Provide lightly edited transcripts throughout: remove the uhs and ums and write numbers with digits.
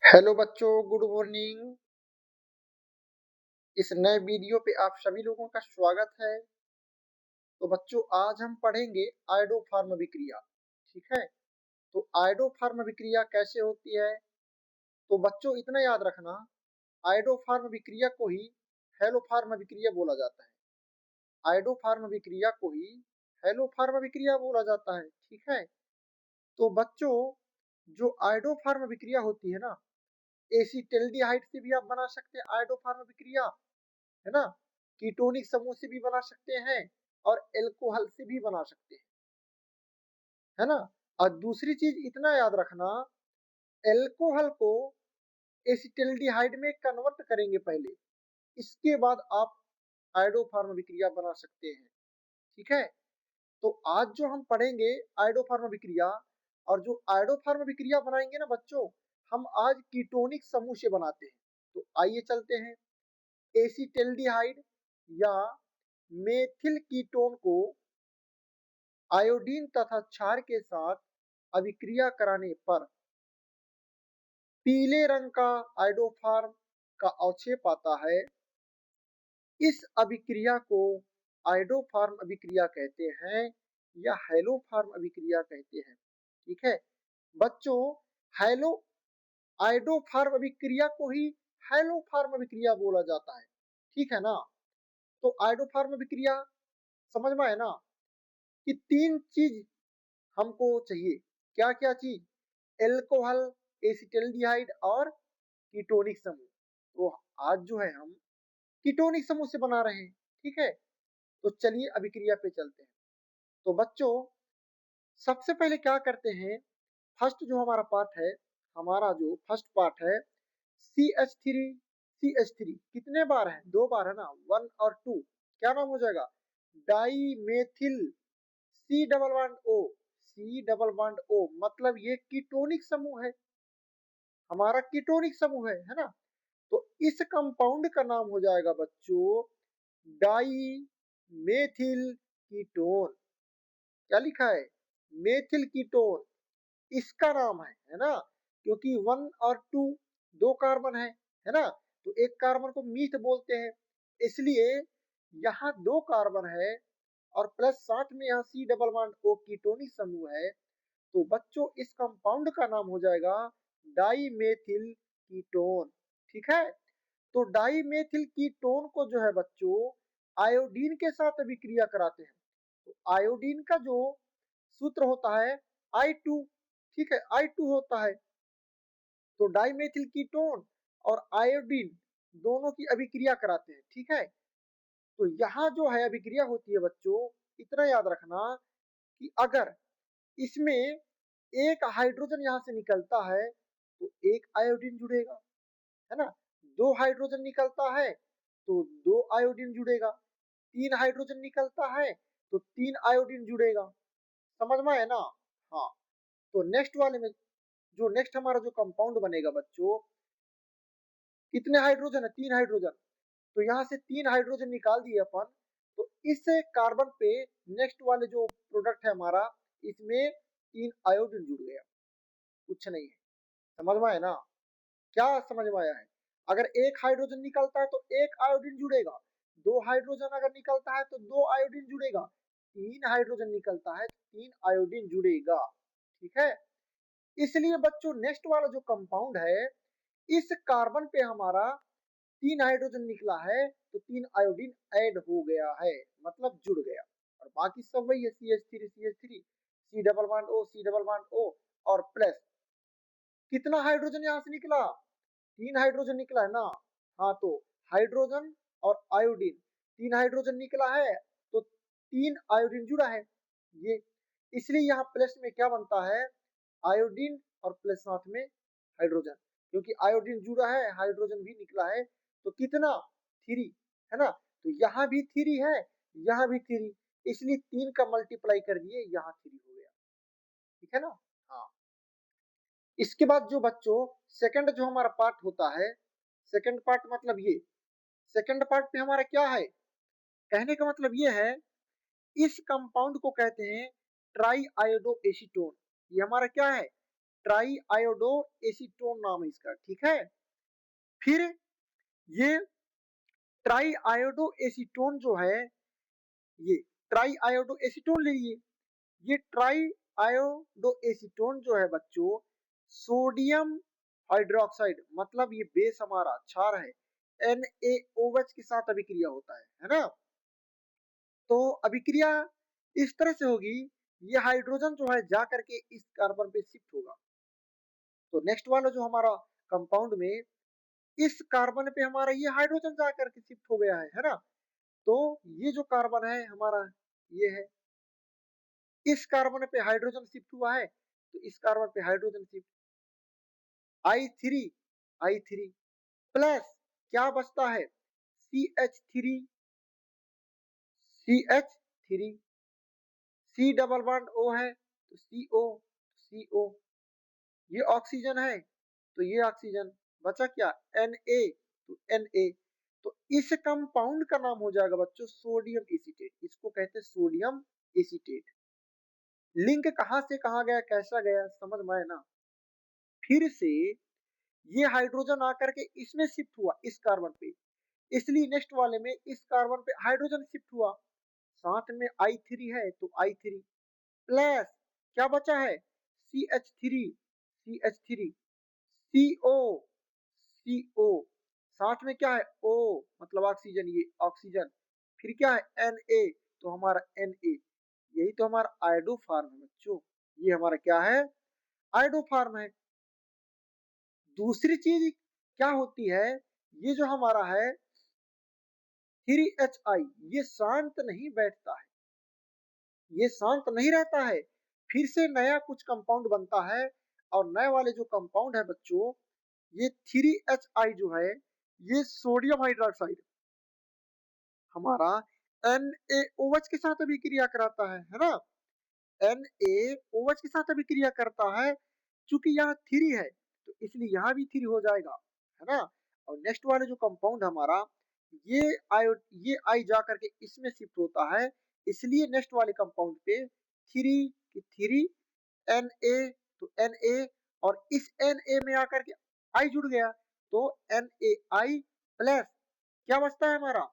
Hello बच्चों, good morning. इस नए वीडियो पे आप सभी लोगों का स्वागत है। तो बच्चों, आज हम पढ़ेंगे आयोडोफार्म अभिक्रिया। ठीक है, तो आयोडोफार्म अभिक्रिया कैसे होती है? तो बच्चों, इतना याद रखना, आयोडोफार्म अभिक्रिया को ही हेलोफार्म अभिक्रिया बोला जाता है। आयोडोफार्म अभिक्रिया को ही हेलोफार्म अभिक्रिया बोला जाता है। ठीक है, तो बच्चों, जो आयोडोफार्म अभिक्रिया होती है ना, एसिटल्डिहाइड से भी आप बना सकते हैं आयोडोफार्म अभिक्रिया, है ना। कीटोनिक समूह से भी बना सकते हैं और एल्कोहल से भी बना सकते हैं, है ना। और दूसरी चीज इतना याद रखना, एल्कोहल को एसिटल्डिहाइड में कन्वर्ट करेंगे पहले, इसके बाद आप आयोडोफार्म अभिक्रिया बना सकते हैं। ठीक है, तो आज जो हम पढ़ेंगे आयोडोफार्म अभिक्रिया, और जो आयोडोफार्म अभिक्रिया बनाएंगे ना बच्चों, हम आज कीटोनिक समूह से बनाते हैं। तो आइए चलते हैं। एसिटल्डिहाइड या मेथिल कीटोन को आयोडीन तथा क्षार के साथ अभिक्रिया कराने पर पीले रंग का आयोडोफार्म का अवक्षेप आता है। इस अभिक्रिया को आयोडोफार्म अभिक्रिया कहते हैं या हेलोफार्म अभिक्रिया कहते हैं। ठीक है बच्चों, हेलो आयोडोफार्म अभिक्रिया को ही हेलोफार्म अभिक्रिया बोला जाता है। ठीक है ना। तो आयोडोफार्म अभिक्रिया समझ में आए ना, कि तीन चीज हमको चाहिए। क्या क्या चीज? एल्कोहल, एसिटल्डिहाइड और कीटोनिक समूह। तो आज जो है हम कीटोनिक समूह से बना रहे हैं। ठीक है, तो चलिए अभिक्रिया पे चलते हैं। तो बच्चों, सबसे पहले क्या करते हैं, फर्स्ट जो हमारा पार्ट है, हमारा जो फर्स्ट पार्ट है CH3, CH3 कितने बार है? दो बार है ना, 1 और 2। क्या नाम हो जाएगा? Dimethyl C double bond O. C double bond O मतलब ये कीटोनिक समूह है, हमारा कीटोनिक समूह है ना। तो इस कंपाउंड का नाम हो जाएगा बच्चों डाई मेथिल कीटोन। क्या लिखा है? मेथिल कीटोन, इसका नाम है ना। क्योंकि 1 और 2 दो कार्बन है ना, तो एक कार्बन को मीथ बोलते हैं, इसलिए यहाँ दो कार्बन है और प्लस साथ में यहाँ C double bond O ketonic समूह है। तो बच्चों, इस कंपाउंड का नाम हो जाएगा डाईमेथिल कीटोन। ठीक है, तो डाईमेथिल कीटोन को जो है बच्चों आयोडीन के साथ अभिक्रिया कराते हैं। तो आयोडीन का जो सूत्र होता है I2। ठीक है, I2 होता है। तो डाईमेथिल कीटोन और आयोडीन दोनों की अभिक्रिया कराते हैं। ठीक है, तो यहाँ जो है अभिक्रिया होती है बच्चों, इतना याद रखना कि अगर इसमें एक हाइड्रोजन यहाँ से निकलता है तो एक आयोडीन जुड़ेगा, है ना। दो हाइड्रोजन निकलता है तो दो आयोडीन जुड़ेगा। तीन हाइड्रोजन निकलता है तो तीन आयोडीन जुड़ेगा। समझ में है ना। हाँ, तो नेक्स्ट वाले में जो नेक्स्ट हमारा जो कंपाउंड बनेगा बच्चों, कितने हाइड्रोजन है? तीन हाइड्रोजन। तो यहाँ से तीन हाइड्रोजन निकाल दिए अपन, तो इस कार्बन पे नेक्स्ट वाले जो प्रोडक्ट है हमारा, इसमें तीन आयोडीन जुड़ गया। कुछ नहीं है, समझ में आया ना। क्या समझ में आया है? अगर एक हाइड्रोजन निकलता है तो एक आयोडीन जुड़ेगा, दो हाइड्रोजन अगर निकलता है तो दो आयोडीन जुड़ेगा, तीन हाइड्रोजन निकलता है तो तीन आयोडीन जुड़ेगा। ठीक है, इसलिए बच्चों नेक्स्ट वाला जो कंपाउंड है, इस कार्बन पे हमारा तीन हाइड्रोजन निकला है तो तीन आयोडीन ऐड हो गया है, मतलब जुड़ गया। और बाकी सब वही है, CH3 CH3, C double bond O C double bond O और प्लस। कितना हाइड्रोजन यहाँ से निकला? तीन हाइड्रोजन निकला है ना। हाँ, तो हाइड्रोजन और आयोडीन, तीन हाइड्रोजन निकला है तो तीन आयोडीन जुड़ा है ये। इसलिए यहाँ प्लस में क्या बनता है? आयोडीन और प्लस साथ में हाइड्रोजन, क्योंकि आयोडीन जुड़ा है, हाइड्रोजन भी निकला है, तो कितना? थ्री, है ना। तो यहाँ भी थ्री है, यहाँ भी थ्री, इसलिए तीन का मल्टीप्लाई कर दिए, यहाँ थ्री हो गया। ठीक है ना। हाँ, इसके बाद जो बच्चों सेकंड जो हमारा पार्ट होता है, सेकंड पार्ट मतलब ये, सेकंड पार्ट पे हमारा क्या है? कहने का मतलब ये है, इस कंपाउंड को कहते हैं ट्राई आयोडो एसीटोन। ये हमारा क्या है? ट्राई आयोडो एसीटोन नाम है इसका, ठीक है। फिर ये ट्राई आयोडो एसीटोन जो है, ये ट्राई आयोडो एसीटोन लीजिए, ये ट्राई आयोडो एसीटोन जो है बच्चों, सोडियम हाइड्रोक्साइड मतलब ये बेस हमारा क्षार है, NaOH के साथ अभिक्रिया होता है ना। तो अभिक्रिया इस तरह से होगी, ये हाइड्रोजन जो है जा करके इस कार्बन पे शिफ्ट होगा। तो नेक्स्ट वाला जो हमारा कंपाउंड में इस कार्बन पे हमारा ये हाइड्रोजन जा करके शिफ्ट हो गया है ना। तो ये जो कार्बन है हमारा ये है, इस कार्बन पे हाइड्रोजन शिफ्ट हुआ है, तो इस कार्बन पे हाइड्रोजन शिफ्ट I3 प्लस क्या बचता है CH3 C double bond O है तो CO ये ऑक्सीजन है तो ये ऑक्सीजन, बचा क्या Na तो Na। तो इस कंपाउंड का नाम हो जाएगा बच्चों सोडियम एसीटेट, इसको कहते हैं सोडियम एसीटेट। लिंक कहां से कहां गया, कैसा गया, समझ में आए ना। फिर से ये हाइड्रोजन आकर के इसमें शिफ्ट हुआ इस कार्बन पे, इसलिए नेक्स्ट वाले में इस कार्बन पे हाइड्रोजन शिफ्ट हुआ, साथ में I3 है तो I3 प्लस क्या बचा है CH3 CO साथ में क्या है O मतलब ऑक्सीजन, ये ऑक्सीजन, फिर क्या है Na तो हमारा Na, यही तो हमारा आयोडो फॉर्म है बच्चों, ये हमारा क्या है आयोडो फॉर्म है। दूसरी चीज क्या होती है, ये जो हमारा है 3HI, ये शांत नहीं बैठता है, ये शांत नहीं रहता है, फिर से नया कुछ कंपाउंड बनता है। और नए वाले जो कंपाउंड है बच्चों, ये 3HI जो है, ये सोडियम हाइड्रोक्साइड हमारा NaOH के साथ अभिक्रिया कराता है ना। NaOH के साथ अभिक्रिया करता है, चूंकि यहाँ 3 है तो इसलिए यहाँ भी 3 हो जाएगा, है ना। और नेक्स्ट वाले जो कंपाउंड हमारा ये ये आई जा करके इसमें शिफ्ट होता है, इसलिए नेक्स्ट वाले कंपाउंड पे 3 Na तो Na, और इस Na में आकर के आई जुड़ गया तो NaI प्लस क्या बचता है हमारा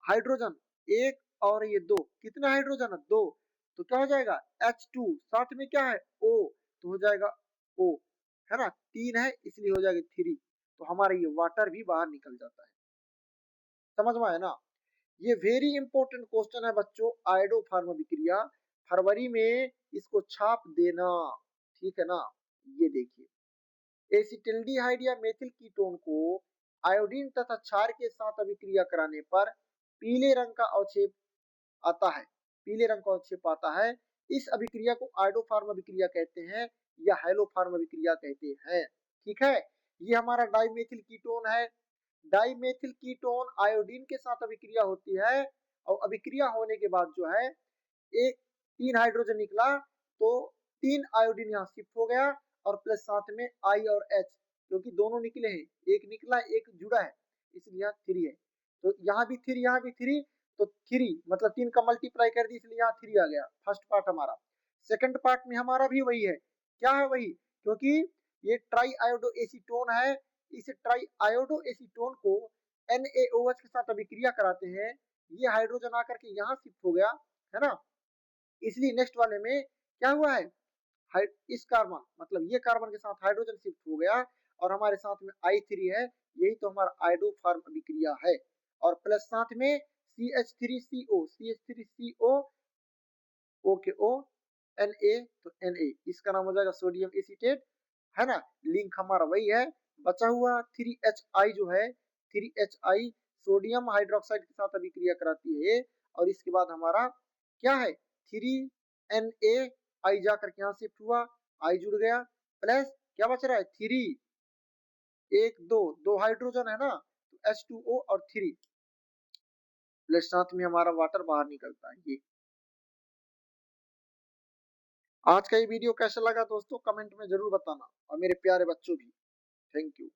हाइड्रोजन एक, और ये दो, कितने हाइड्रोजन है दो, तो क्या हो जाएगा H2, साथ में क्या है O तो हो जाएगा O, है ना, 3 है इसलिए हो जाएगा 3, तो हमारा ये वाटर भी बाहर निकल जाता है। समझ में आया ना। ये वेरी इंपॉर्टेंट क्वेश्चन है बच्चों, आयोडो फॉर्म अभिक्रिया, फरवरी में इसको छाप देना, ठीक है ना। ये देखिए एसिटिल्डिहाइड या मेथिल कीटोन को आयोडीन तथा क्षार के साथ अभिक्रिया कराने पर पीले रंग का अवक्षेप आता है, पीले रंग का अवक्षेप आता है। इस अभिक्रिया को आयोडोफॉर्म अभिक्रिया कहते हैं या हेलोफॉर्म अभिक्रिया कहते हैं, ठीक है। ये हमारा डाइमेथिल कीटोन है, डाइमेथिल कीटोन आयोडीन के साथ अभिक्रिया होती है, और अभिक्रिया होने के बाद जो है एक 3 हाइड्रोजन निकला तो 3 आयोडीन यहाँ शिफ्ट हो गया, और प्लस साथ में I और H, क्योंकि दोनों निकले हैं, एक निकला एक जुड़ा है, इसलिए यहाँ 3 है। तो यहाँ भी 3 यहाँ भी 3, तो 3 मतलब 3 का मल्टीप्लाई कर दी इसलिए यहाँ 3 आ गया फर्स्ट पार्ट हमारा। सेकंड पार्ट में हमारा भी वही है, क्या है वही, क्योंकि ये ट्राई आयोडो एसीटोन है, इस ट्राई आयोडो एसीटोन को NaOH के साथ अभिक्रिया कराते हैं, ये हाइड्रोजन आकर के यहाँ शिफ्ट हो गया, है ना। इसलिए नेक्स्ट वाले में क्या हुआ है, इस कार्बन मतलब ये कार्बन के साथ हाइड्रोजन शिफ्ट हो गया, और हमारे साथ में I3 है, यही तो हमारा आयोडोफॉर्म अभिक्रिया है। और प्लस साथ में CH3CO ओके O Na तो Na, इसका नाम हो जाएगा सोडियम एसीटेट, है ना। लिंक हमारा वही है, बचा हुआ 3HI जो है, 3HI सोडियम हाइड्रोक्साइड के साथ अभिक्रिया कराती है, और इसके बाद हमारा क्या है 3Na I जाकर के यहाँ शिफ्ट हुआ, I जुड़ गया, प्लस क्या बच रहा है 3 एक दो हाइड्रोजन है ना, तो H2O और 3 प्लस साथ में हमारा वाटर बाहर निकलता है। ये आज का ये वीडियो कैसा लगा दोस्तों, कमेंट में जरूर बताना, और मेरे प्यारे बच्चों भी थैंक यू।